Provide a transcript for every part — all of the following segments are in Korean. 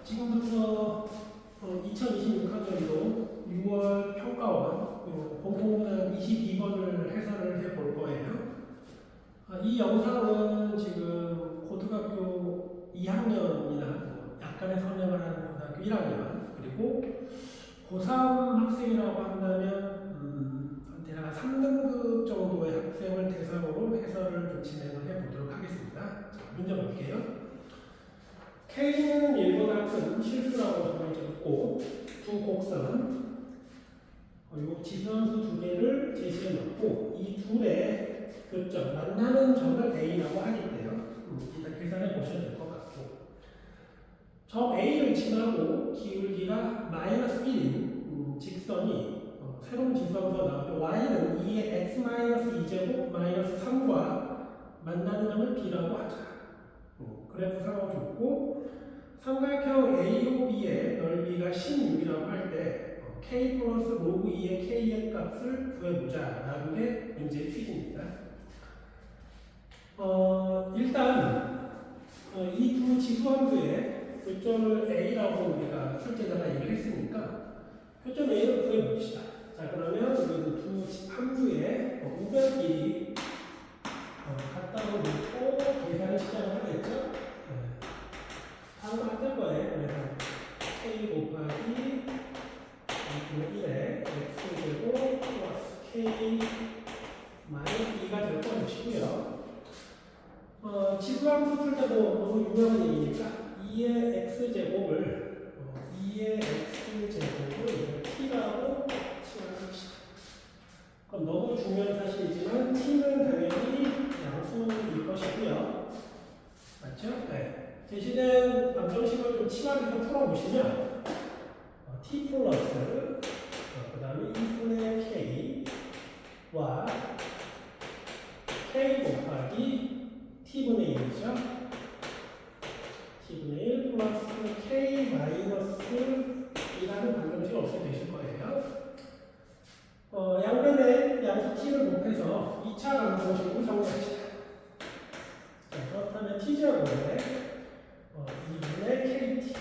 지금부터 2026학년도 6월 평가원 공통문항 22번을 해설을 해볼 거예요. 이 영상은 지금 고등학교 2학년이나 약간의 선행을 하는 고등학교 1학년 그리고 고3 학생이라고 한다면 대략 3등급 정도의 학생을 대상으로 해설을 좀 진행을 해보도록 하겠습니다. 자, 문제 볼게요. K는 1보다 큰 실수라고 정해져 있고 두 곡선 그리고 지수함수 두 개를 제시해 놓고 이 둘의 교점 만나는 점을 A라고 하겠대요. 일단 계산해 보셔도 될 것 같고 점 A를 지나고 기울기가 마이너스 1인 직선이 새로운 지수함수가 나오는데 Y는 2의 X-2제곱 마이너스 3과 만나는 점을 B라고 하자. 그래프 상황을 줬고 삼각형 AOB의 넓이가 16이라고 할 때 K 플러스 로그 2의 K의 값을 구해보자 라는 게 문제의 취지입니다. 일단 이 두 지수함수의 교점을 A라고 우리가 출제자가 얘기를 했으니까 교점 A를 구해봅시다. 자 그러면 두 함수의 우변끼리 같다고 놓고 계산을 시작을 하겠죠? 바로 만들 거예요. 그래서 K 곱하기 1의 X제곱 플러스 K 마이너스 2가 될 거시고요. 지수함수 풀 때도 너무 유명한 얘기니까 2의 X제곱을 2의 X제곱을 T라고 칭합시다. 그럼 너무 중요한 사실이지만 T는 당연히 양수일 것이고요. 맞죠? 네. 제시된 방정식을 좀 치환해서 풀어보시면 T 플러스 그 다음에 2분의 K와 K 곱하기 T분의 1이죠. T분의 1 플러스 K 마이너스 2라는 방정식이 없게 되실 거예요. 양변에 양수 t를 곱해서 2차 방정식으로 정리합시다. 자, 그렇다면 t제곱에 2분의 kt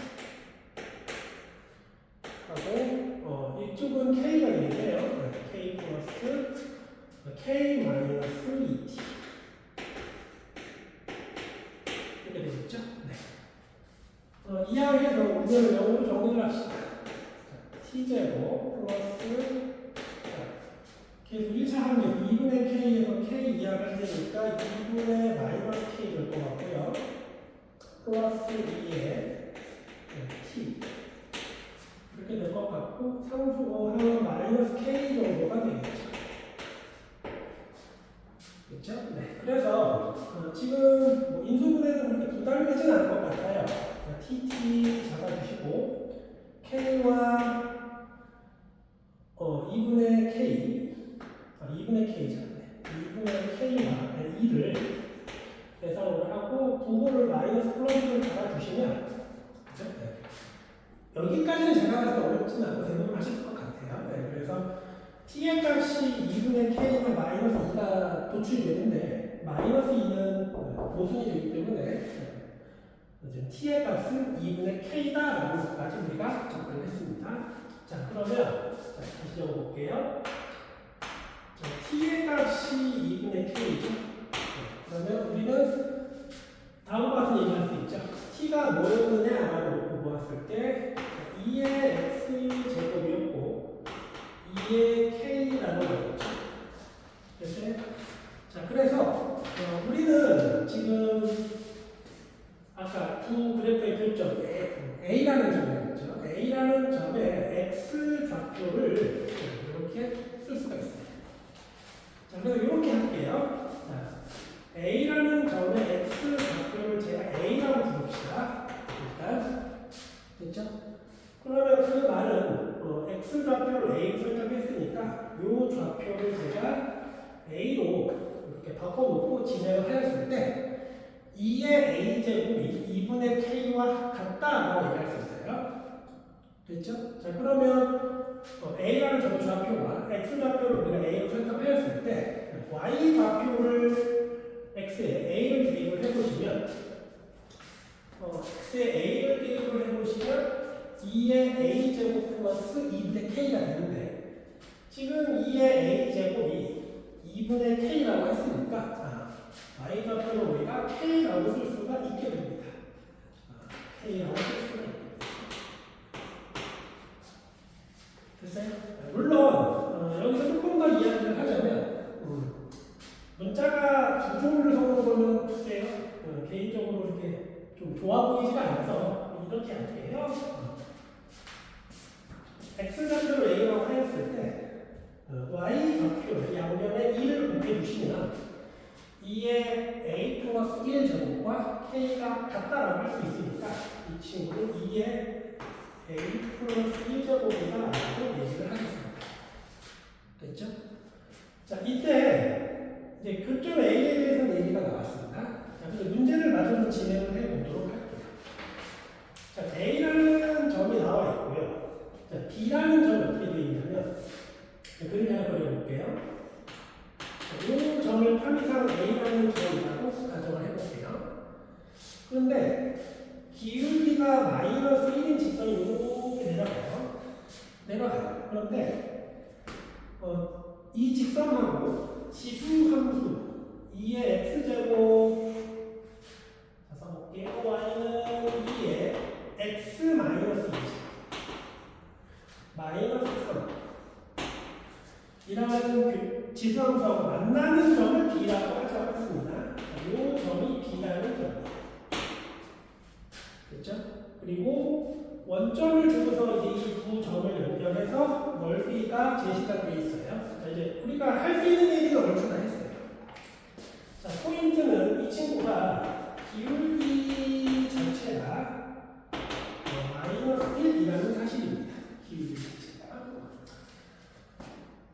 하고 이쪽은 k가 되겠네요. k 플러스 k 마이너스 2t 이렇게 되겠죠? 네. 이항에서 우변을 0으로 정리를 합시다. t제곱 플러스 계속 1차 항에서 2분의 k에서 k 이하가 되니까 2분의 마이너스 k 될 것 같고요. 플러스 2의 t 이렇게 될 것 같고 상수하면 마이너스 k 정도가 되겠죠. 그렇죠? 네. 그래서 지금 인수분해는 그렇게 부담이 되진 않을 것 같아요. tt 잡아주시고 k와 2분의 k 2분의 k잖아요. 2분의 k와 2를 계산을 하고 부호를 마이너스 플러스를 달아주시면 네. 여기까지는 제가 봐서 어렵지는 않고 대부분 하실 것 같아요. 네. 그래서 t의 값이 2분의 k와 마이너스 2가 도출이 되는데 마이너스 2는 모순이 되기 때문에 이제 t의 값은 2분의 k다라는 것까지 우리가 접근을 했습니다. 자 그러면 다시 적어볼게요. t의 값이 2분의 k죠. 그러면 우리는 다음과 같은 얘기를 할 수 있죠. t가 뭐였느냐라고 놓고 보았을 때 2의 x제곱이었고 2의 k라는 거였죠. 그래서 우리는 지금 아까 두 그래프의 교점 A라는 점이었죠. A라는 점에 x 좌표를 이렇게 쓸 수가 있어요. 자, 그래서 이렇게 할게요. 자, A라는 점의 x 좌표를 제가 A라고 부릅시다. 일단 됐죠? 그러면 그 말은 x 좌표를 A로 설정했으니까 이 좌표를 제가 A로 이렇게 바꿔놓고 진행을 하였을 때 2의 a제곱이 2분의 k와 같다라고 얘기할 수 있어요. 됐죠? 자 그러면 a라는 저 좌표와 x 좌표를 우리가 a로 설정하였을 때 y 좌표를 x에 a를 대입을 해보시면 x에 a를 대입을 2의 a제곱 플러스 2분의 k가 되는데 지금 2의 a제곱이 2분의 k라고 했으니까 y 좌표는 우리가 k라고 쓸 수가 있게 됩니다. k라고 쓸 수가 있게 됩니다. 됐어요? 물론 여기서 조금 더 이야기를 하자면 문자가 두 종류를 섞는 거는 글쎄요 개인적으로 이렇게 좀 좋아 보이지가 않아서 이렇게 할게요. x좌표를 a라고 하였을 때 y 좌표 양면에 1을 곱해주시면 2의 a 플러스 1 제곱과 k가 같다라고 할 수 있으니까 이 친구는 2의 a 플러스 1 제곱이다 라고 얘기를 하겠습니다. 됐죠? 자, 이때 이제 교점 A에 대해서 얘기가 나왔습니다. 자, 그래서 문제를 마저 진행을 해보도록 할게요. 자, A라는 점이 나와 있고요. 자, B라는 점이 어떻게 되어 있냐면 그림 하나 그려볼게요. 이 점을 편의상 A라는 점이라고 가정을 해볼게요. 그런데 기울기가 마이너스 1인 직선이 이렇게 내려가요. 그런데 이 직선하고 지수함수 2의 x제곱 자 써볼게요. y는 2의 x 마이너스 2 마이너스 3 이라는 지수함수하고 만나는 점을 b라고 하자고 했습니다. 이 점이 b라는 점이에요. 됐죠? 그리고 원점을 주고서 이제 이 두 점을 연결해서 넓이가 제시가 되어 있어요. 자, 이제 우리가 할 수 있는 얘기는 얼추 다 했어요. 자, 포인트는 이 친구가 기울기 자체가 마이너스 1이라는 사실입니다. 기울기 자체가.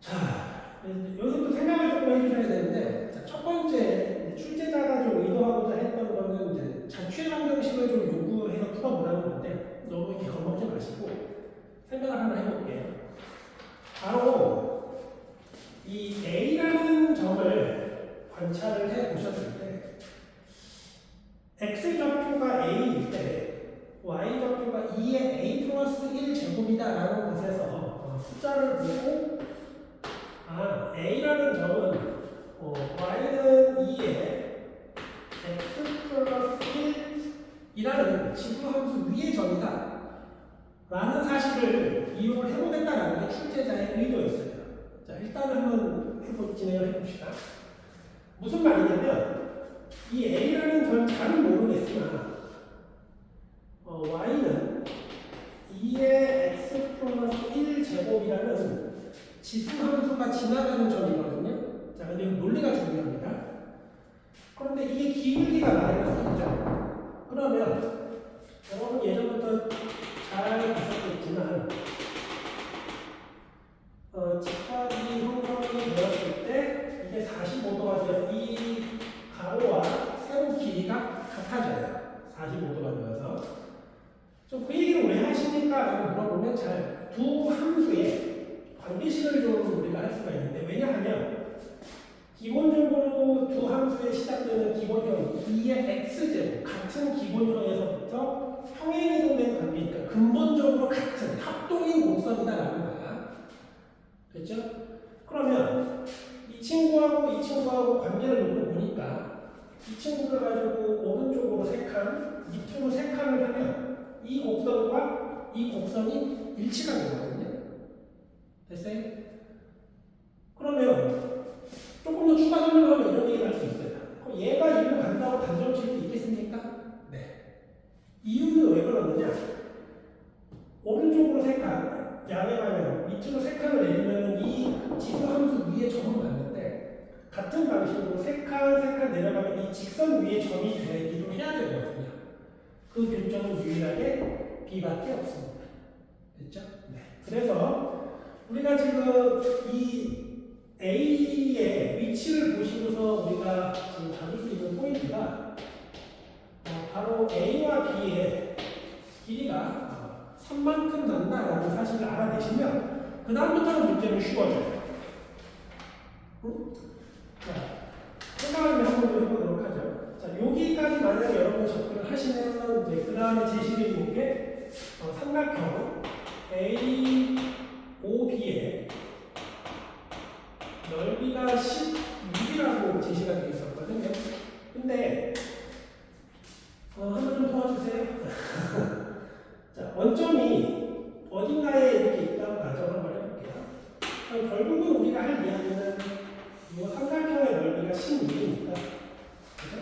자, 여기서부터 생각을 조금 해주셔야 되는데, 자, 첫 번째 출제자가 좀 의도하고자 했던 거는 이제 자취의 방정식을 좀 요구해서 풀어보라는 건데 너무 이렇게 겁먹지 마시고 생각을 하나 해볼게요. 바로 이 A라는 점을 관찰을 해보셨을 때 X좌표가 A일 때 Y좌표가 2의 A 플러스 1 제곱이다라는 것에서 숫자를 보고 A라는 점은 Y는 2의 x 플러스 1이라는 지수함수 위의 점이다 라는 사실을 이용을 해보겠다라는 게 출제자의 의도였어요. 자, 일단은 한번 진행을 해봅시다. 무슨 말이냐면 이 A라는 점 잘은 모르겠지만 Y는 2의 x 플러스 1 제곱이라는 지수함수가 지나가는 점이거든요. 자, 근데 논리가 중요합니다. 그런데 이게 기울기가 마이너스 1이죠. 그러면 여러분 예전부터 잘 보셨겠지만 직각이 형성이 되었을 때 이게 45도가 되어 이 가로와 세로 길이가 같아져요. 45도가 되어서 좀 그 얘기를 왜 하십니까? 라고 물어보면 잘 두 함수의 관계식을 좀 우리가 할 수가 있는데 왜냐하면 기본적으로 두 함수에 시작되는 기본형 2의 x제곱 같은 기본형에서부터 평행이동된 관계니까 근본적으로 같은 합동인 곡선이다라는 거야. 됐죠? 그러면 이 친구하고 이 친구하고 관계를 놓고 보니까 이 친구를 가지고 오른쪽으로 3칸, 밑으로 3칸을 하면 이 곡선과 이 곡선이 일치가 되거든요. 됐어요? 그러면 조금 더 추가 설명하면 이런 얘기를 할 수 있어요. 그럼 얘가 일로 간다고 단정 지을 수 있겠습니까? 네. 이유는 왜 그러느냐? 오른쪽으로 3칸, 양의 방향, 밑으로 3칸을 내리면 이 지수함수 위에 점은 맞는데 같은 방식으로 3칸 내려가면 이 직선 위에 점이 되기도 해야 되거든요. 그 교점은 유일하게 B밖에 없습니다. 됐죠? 네. 그래서 우리가 지금 이 A의 위치를 보시고서 우리가 지금 잡을 수 있는 포인트가 바로 A와 B의 길이가 3만큼 난다라는 사실을 알아내시면 그 다음부터는 문제는 쉬워져요. 자, 생각을 한번 해보도록 하죠. 자, 여기까지 만약에 여러분 접근을 하시면 이제 그 다음에 제시되는 게 삼각형 AOB의 넓이가 16이라고 제시가 되어 있었거든요. 근데 하나 좀 도와주세요. 자, 원점이 어딘가에 이렇게 있다고 가정을 한번 해볼게요. 결국은 우리가 할 이야기는 이 삼각형의 넓이가 16이니까, 그죠?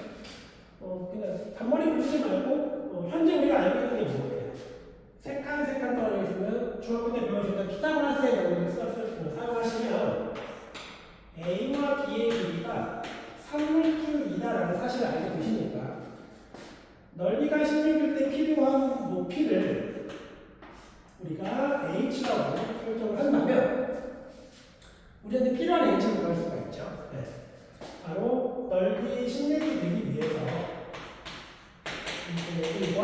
그냥 단머리 푸지 말고 현재 우리가 알고 있는 게 뭐예요? 세 칸 떨어져 있으면 중학교 때 배우실 때 피타고라스의 정리를 사용하시면 A와 B의 길이가 3루트 2다라는 사실을 알고 계시니까 넓이가 16일 때 필요한 높이를 우리가 H라고 설정을 한다면 우리한테 필요한 H를 구할 수가 있죠. 네. 바로 넓이 16이 되기 위해서 이 길이와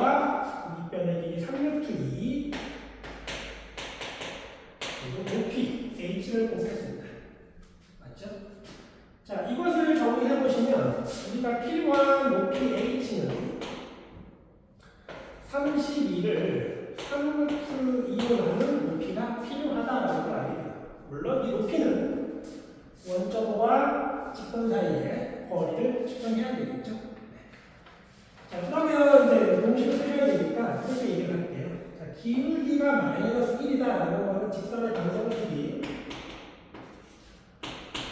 밑변의 길이 3루트 2 그리고 높이 H를 곱했습니다. 맞죠? 자, 이것을 정리해 보시면 우리가 필요한 높이 H는 32를 3루트 2로 나눈 높이가 필요하다라는 걸 알게 돼요. 물론 이 높이는 원점과 직선 사이의 거리를 측정해야 되겠죠. 자, 그러면 이제 공식을 쓰셔야 되니까 이렇게 얘기를 할게요. 자, 기울기가 마이너스 1이다라는 거는 직선의 방정 길이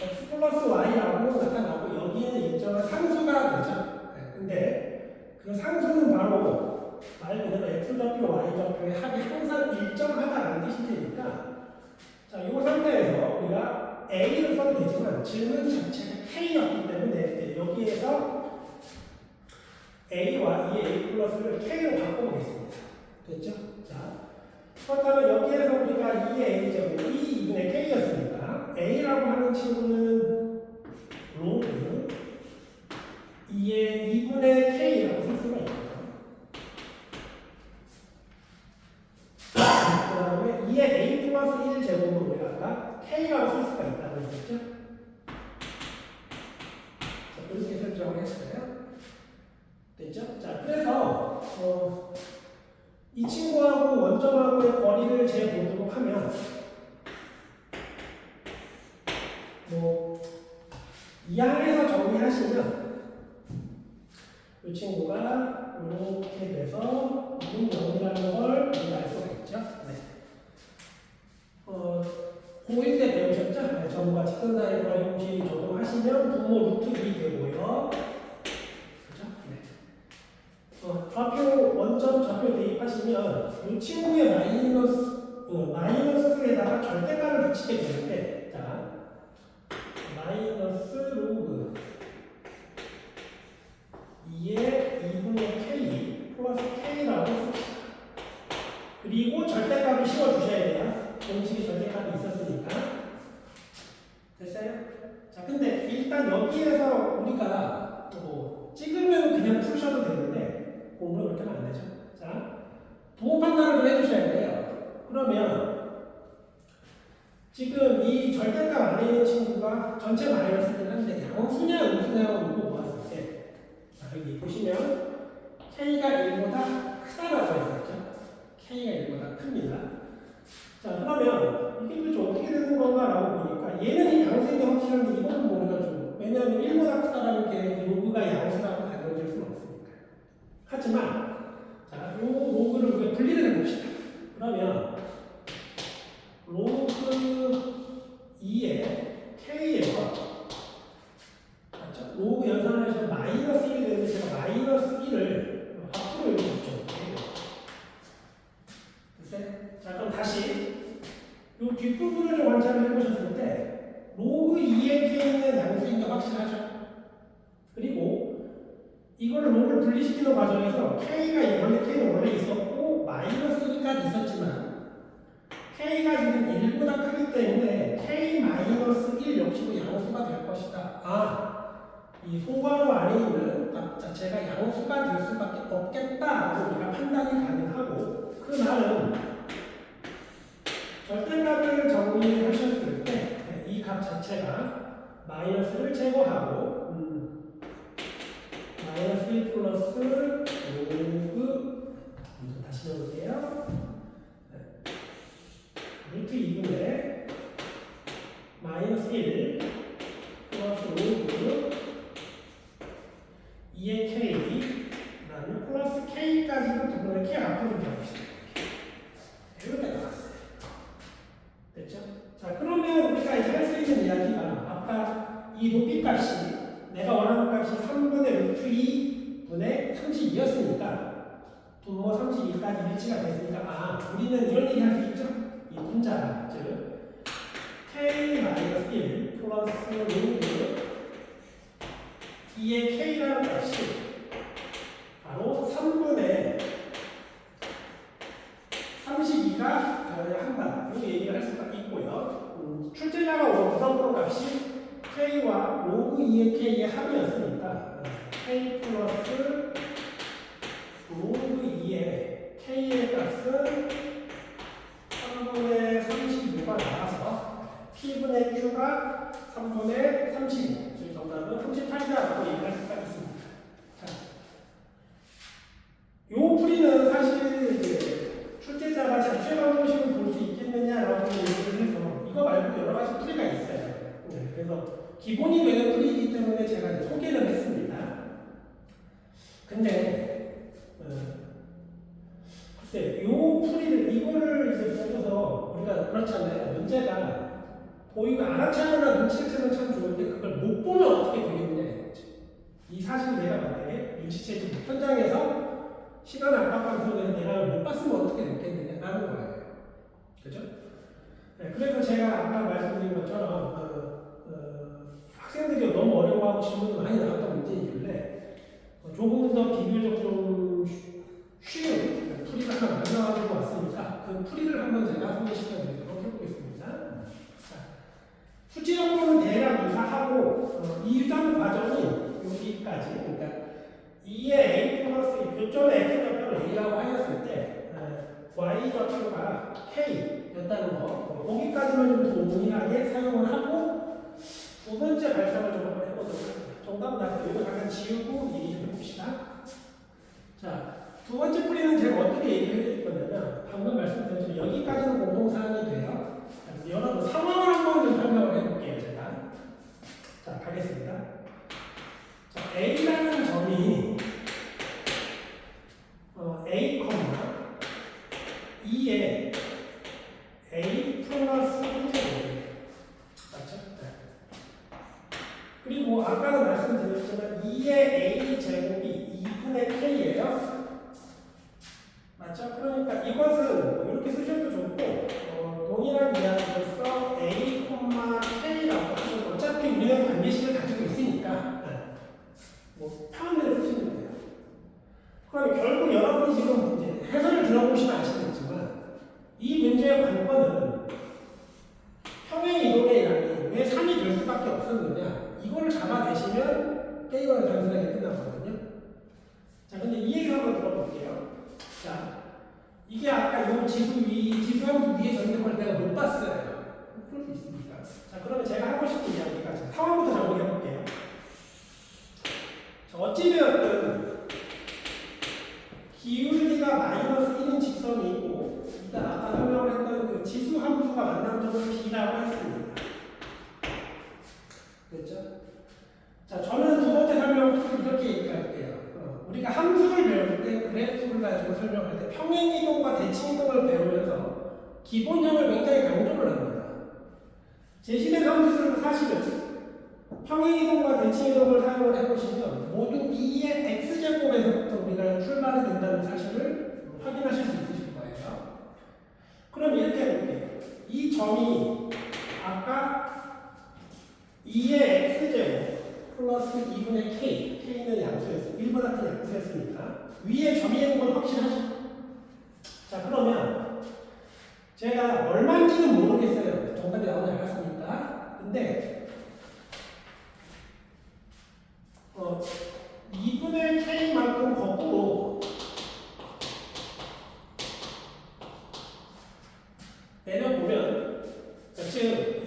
x 플러스 y라고 나타나고 여기에는 일정한 상수가 되죠. 네, 근데 그 상수는 바로 말 그대로 x좌표, y좌표의 합이 항상 일정하다라는 뜻이 되니까 자, 이 상태에서 우리가 a를 써도 되지만 질문 자체가 k였기 때문에 여기에서 a와 2의 a 플러스를 k로 바꿔보겠습니다. 됐죠? 자, 그렇다면 여기에서 우리가 2의 a 제곱 2분의 k였으니까 a라고 하는 친구는 로그 2의 2분의 k라고 쓸 수가 있고요. 그 다음에 2의 a 플러스 1 제곱은 우리가 아까 k라고 쓸 수가 있다고 했었죠? 자, 이렇게 설정을 했어요. 됐죠? 자, 그래서 이 친구하고 원점하고의 거리를 재보도록 하면 이항에서 정리하시면 이 친구가 이렇게 돼서 2분 0이라는 걸 우리가 알 수가 있죠. 네. 고1 때 배우셨죠? 네, 점과 직선 사이의 거리 공식 적용하시면 분모 루트 2 되고요. 그죠? 네. 좌표 원점 좌표 대입하시면 이 친구의 마이너스에다가 절대값을 붙이게 되는데, 자, 마이너스 로그 2의 2분의 k 플러스 k라고 씁시다. 그리고 절대값을 씌워주셔야 돼요. 공식이 절대값이 있었으니까. 됐어요? 자, 근데 일단 여기에서 우리가 찍으면 그냥 푸셔도 되는데 공부를 그렇게 하면 안 되죠. 자, 부호 판단을 좀 해주셔야 돼요. 그러면 지금 이 절대값 안에 있는 친구가 전체 마이너스긴 한데 양수냐 음수냐라고 놓고 보았을 때, 자, 여기 보시면 k가 1보다 크다라고 했었죠. k가 1보다 큽니다. 자, 그러면 이게 도대체 어떻게 되는 건가라고 보니까 얘는 이 양수인 게 확실한데 이거는 모르가 좀, 왜냐하면 1보다 크다라는 게 로그가 양수라고 가정될 수는 없으니까. 하지만 자, 요 로그를 우리가 분리를 해봅시다. 그러면 로그 2의 k에서, 맞죠? 로그 연산하셔서 마이너스 1이 되는데 제가 마이너스 1을 앞으로 이렇게 붙여볼게요. 됐어요? 자, 그럼 다시 이 뒷부분을 좀 관찰을 해보셨을 때 로그 2의 k는 양수인 게 확실하죠? 그리고 이거를 로그를 분리시키는 과정에서 k는 원래 있었고 마이너스 1까지 있었지만 k가 지금 1보다 크기 때문에 k-1 역시도 양수가 될 것이다. 이 소괄호 안에 있는 값 자체가 양수가 될 수밖에 없겠다라고 우리가 판단이 가능하고, 그 말은 절대값을 정리하셨을 때 이 값 자체가 마이너스를 제거하고 마이너스 1 플러스 로그, 다시 해볼게요. 0이었으니까 분모 32까지 일치가 됐으니까 우리는 이런 얘기 할 수 있죠. 이 분자가 즉 k-1 플러스 로그 2의 k라는 값이 바로 3분의 32가 한다. 이렇게 얘기를 할 수가 있고요. 출제자가 원하는 값이 k와 로그 2의 k의 합이었으니까 k 플러스 로그 2의 k의 값은 3분의 35가 나와서 p분의 q가 3분의 35. 즉 정답은 38이라고 얘기할 수가 있습니다. 자, 요 풀이는 사실 이제 출제자가 자체 방정식을 볼 수 있겠느냐라고 얘기를 해서 이거 말고 여러 가지 풀이가 있어요. 네, 그래서 기본이 되는 풀이이기 때문에 제가 이제 소개를 했습니다. 근데 글쎄 요 풀이를 이거를 이제 보고서 우리가 그렇잖아요. 문제가 보이고 알아차거나 눈치채면 참 좋은데 그걸 못 보면 어떻게 되겠냐 이거지. 이 사실 내가 만약에 눈치채지 현장에서 시간 압박감 속에서 내가 못 봤으면 어떻게 됐겠느냐라는 거예요. 그죠? 네, 그래서 제가 아까 말씀드린 것처럼 학생들이 너무 어려워하고 질문도 많이 나왔던 문제이길래 조금 더 비교적 좀 쉬운 풀이를 하나 만들어가지고 왔으니까 그 풀이를 한번 제가 소개시켜드리도록 해보겠습니다. 자, 수치 정보는 대략 유사하고 이 유단 과정이 여기까지 그러니까 2의 a 플러스 요점의 x좌표를 a라고 하였을 때 y좌표가 k였다는 거 거기까지만 좀 동일하게 사용을 하고 두 번째 발상을 좀 한번 해보도록 할게요. 정답은 나중에 이거 잠깐 지우고 얘기를 해봅시다. 자, 두 번째 풀이는 제가 어떻게 얘기를 해드릴 거냐면 방금 말씀드렸지만 여기까지는 공통사항이 돼요. 여러분 상황을 한번 좀 설명을 해볼게요. 제가 자 가겠습니다. 자, A라는 점이 A, 2에 A 플러스 1제곱 맞죠? 네. 그리고 아까도 말씀드렸지만 2의 A 제곱이 2분의 K예요. 맞죠? 그러니까 이것은 이렇게 쓰셔도 좋고 동일한 이야기로서 A, K라고 하시면 어차피 우리는 관계식을 가지고 있으니까 뭐 편한 대로 쓰시면 돼요. 그럼 결국 여러분이 지금 이제 해설을 들어보시면 아시겠지만 이 문제의 관건은 평행 이동의 양이 왜 3이 될 수밖에 없었느냐 이거를 잡아내시면 게임은 단순하게 끝나거든요. 자, 근데 이 얘기 한번 들어볼게요. 자, 이게 아까 이 지수함수 위에 적용할 때가 못 봤어요. 그럴 수 있습니까? 자, 그러면 제가 하고 싶은 이야기가 상황부터 정리해 볼게요. 자, 어찌되었든 기울기가 마이너스 1인 직선이 있고 일단 아까 설명을 했던 그 지수 함수가 만난 점을 B라고 했습니다. 됐죠? 자, 저는 두 번째 설명을 이렇게 얘기할게요. 우리가 함수를 배울 때 그래프를 가지고 설명할 때 평행이동과 대칭이동을 배우면서 기본형을 굉장히 강조를 합니다. 제시된 함수들은 사실은 평행이동과 대칭이동을 사용을 해보시면 모두 2의 x제곱에서부터 우리가 출발이 된다는 사실을 확인하실 수 있으실 거예요. 그럼 이렇게 해볼게요. 이 점이 아까 2의 x제곱 플러스 2분의 k, k는 양수였어요. 1보다 큰 양수였으니까 위에 점이 있는 건 확실하죠? 자, 그러면 제가 얼마인지는 모르겠어요. 정답이 나오지 않았으니까. 근데 2분의 k만큼 거꾸로 내려보면 즉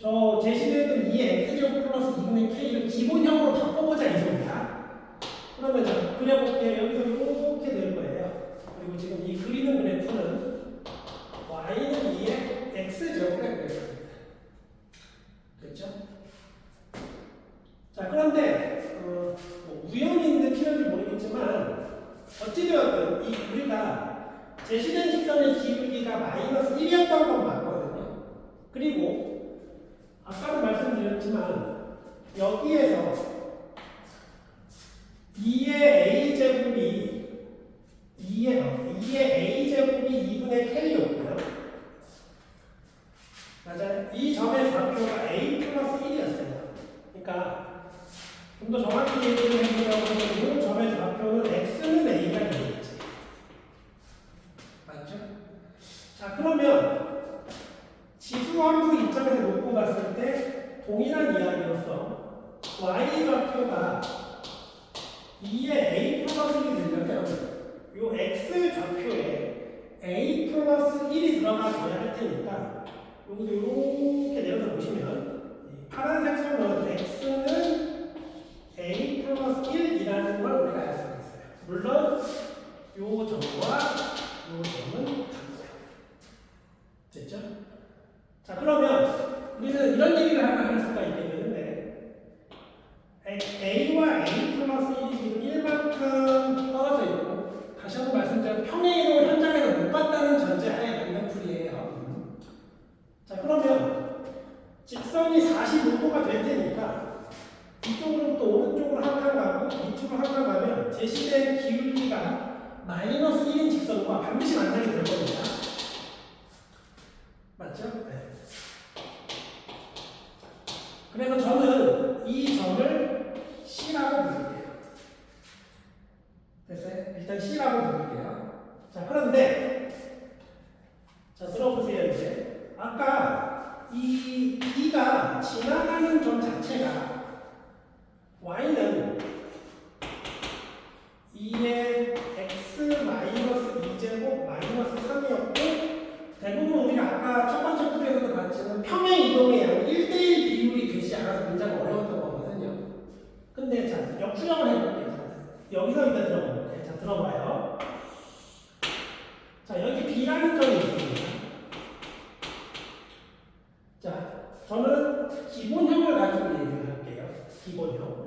저 제시되었던 2의 x제곱 플러스 2분의 k를 기본형으로 바꿔보자 이 소리야. 그러면 자, 그려볼게요. 여기서 이렇게 될 거예요. 그리고 지금 이 그리는 그래프는 y는 2의 x제곱의 그래프입니다. 됐죠? 자, 그런데 뭐 우연인데 필요한지 모르겠지만 어찌되었든 우리가 제시된 직선의 기울기가 마이너스 1이었던 건 맞거든요. 그리고 아까도 말씀드렸지만 여기에서 2의 a제곱이 K였고요. 맞아요. 이 점의 좌표가 A 플러스 1이었어요. 그러니까 좀 더 정확히 얘기를 해보려고 하면 이 점의 좌표는 X는 A가 되겠지. 맞죠? 자, 그러면 지수함수 입장에서 놓고 봤을 때 동일한 이야기로서 Y 좌표가 2의 A 플러스 1이 되려면 이 X 좌표에 A 플러스 1이 들어가줘야 할 테니까 여기도 이렇게 내려서 보시면 파란색 선은 X는 A 플러스 1이라는 걸 우리가 알 수가 있어요. 물론 이 점과 이 점은 같고요. 됐죠? 자, 그러면 우리는 이런 얘기를 하나 할 수가 있게 되는데 A와 A 플러스 1이 지금 1만큼 떨어져 있고 다시 한번 말씀드리면 평행이동을 현장에서 못 봤다는 전제하에 만든 풀이에요. 자, 그러면 직선이 45도가 될 테니까 이쪽으로부터 오른쪽으로 한 칸 가고 밑으로 한 칸 가면 제시된 기울기가 마이너스 1인 직선과 반드시 만나게 될 겁니다. 맞죠? 네. 그래서 저는 이 점을 C라고 부를게요. 됐어요? 일단 C라고 부를게요. 자, 그런데 자, 들어보세요. 이제 아까 이 B가 지나가는 점 자체가 Y는 2의 X 마이너스 2제곱 마이너스 3이었고 대부분 우리가 아까 첫 번째 풀에서도 봤지만 평행 이동의 양 1대1 비율이 되지 않아서 굉장히 어려웠던 거거든요. 근데 자, 역추정을 해볼게요. 여기서 일단 들어볼게요. 자, 들어봐요. 자, 여기 B라는 점이 있습니다. 자, 저는 기본형을 가지고 얘기를 할게요. 기본형.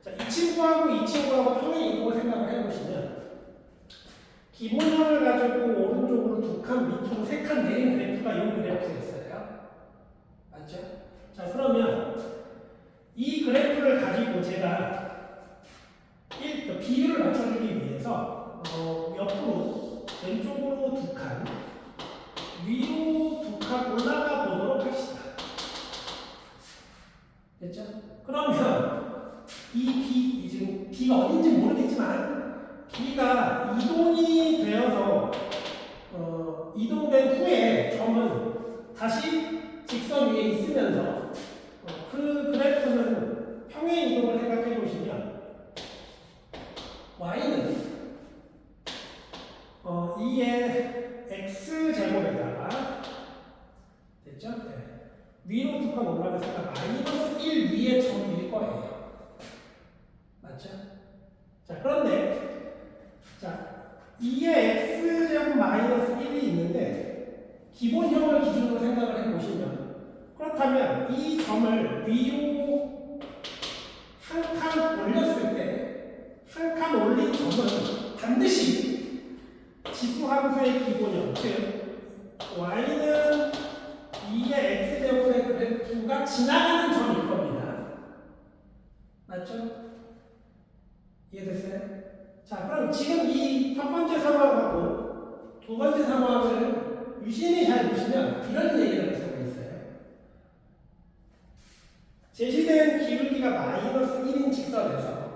자, 이 친구하고 평행 이동을 생각을 해보시면 기본형을 가지고 오른쪽으로 2칸, 밑으로 3칸 내린 그래프가 이 그래프였어요. 맞죠? 자, 그러면 이 그래프를 가지고 제가 비율을 맞춰주기 위해서 옆으로 왼쪽으로 2칸, 위로 2칸 올라가 보도록 합시다. 됐죠? 그러면 이 지금 B가 어딘지 모르겠지만 B가 이동이 되어서 이동된 후에 점은 다시 직선 위에 있으면서 그 그래프는 평행 이동을 생각해 보시면 Y는 2의 X제곱에다가 됐죠? 네. 위로 2칸 올라갔으니까 마이너스 1 위에 점일 거예요. 맞죠? 자, 그런데 자 2의 X제곱 마이너스 1이 있는데 기본형을 기준으로 생각을 해보시면 그렇다면 이 점을 위로 한 칸 올렸을 때 한 칸 올린 점은 반드시 지수함수의 기본형 즉 Y는 2의 X제곱의 그래프가 지나가는 점일 겁니다. 맞죠? 이해됐어요? 자, 그럼 지금 이 첫 번째 상황하고 두 번째 상황을 유심히 잘 보시면 이런 얘기를 할 수가 있어요. 제시된 기울기가 마이너스 1인 직선에서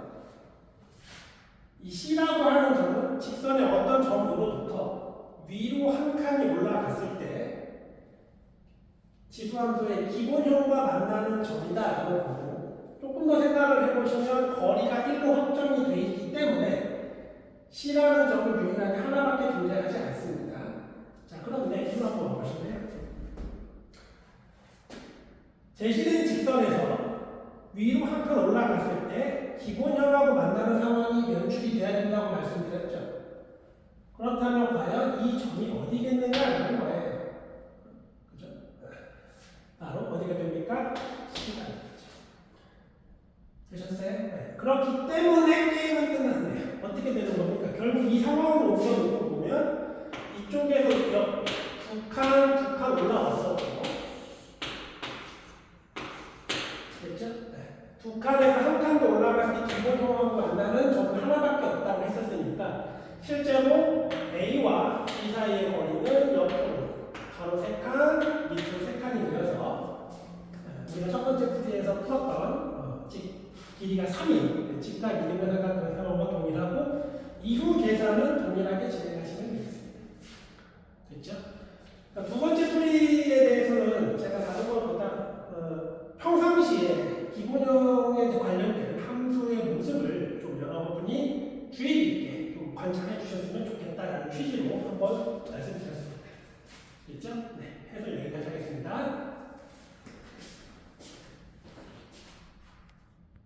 이 C라고 하는 점은 직선의 어떤 점으로부터 위로 한 칸이 올라갔을 때 지수함수의 기본형과 만나는 점이다라고 보고 조금 더 생각을 해보시면 거리가 1로 확정이 되어 있기 때문에 C라는 점은 유일하게 하나밖에 존재하지 않습니다. 자, 그런데 이거 한번 보실래요? 제시된 직선에서 위로 한 칸 올라갔을 때 기본형하고 만나는 상황이 연출이 돼야 된다고 말씀드렸죠. 그렇다면 과연 이 점이 어디겠느냐라는 거예요. 그죠? 바로 어디가 됩니까? C가 되겠죠. 되셨어요? 네. 그렇기 때문에 게임은 끝났네요. 어떻게 되는 겁니까? 결국 이 상황으로 옮겨놓고 보면 이쪽에서 두 칸 올라왔었고 됐죠? 네. 두 칸에서 한 칸도 올라갈 때 기본형하고 만나는 점은 하나밖에 없다고 했었으니까 실제로 A와 G 사이의 거리는 옆으로 가로 3칸, 밑으로 3칸이 되어서 우리가 첫 번째 풀이에서 풀었던 길이가 3인 직각 이등변 삼각형의 상황과 동일하고 이후 계산은 동일하게 진행하시면 되겠습니다. 됐죠? 두 번째 풀이에 대해서는 제가 다른 것보다 평상시에 기본형에 관련된 함수의 모습을 좀 여러분이 주의 깊게 좀 관찰해 주셨으면 좋겠다라는 취지로 한번 말씀드렸습니다. 됐죠? 네.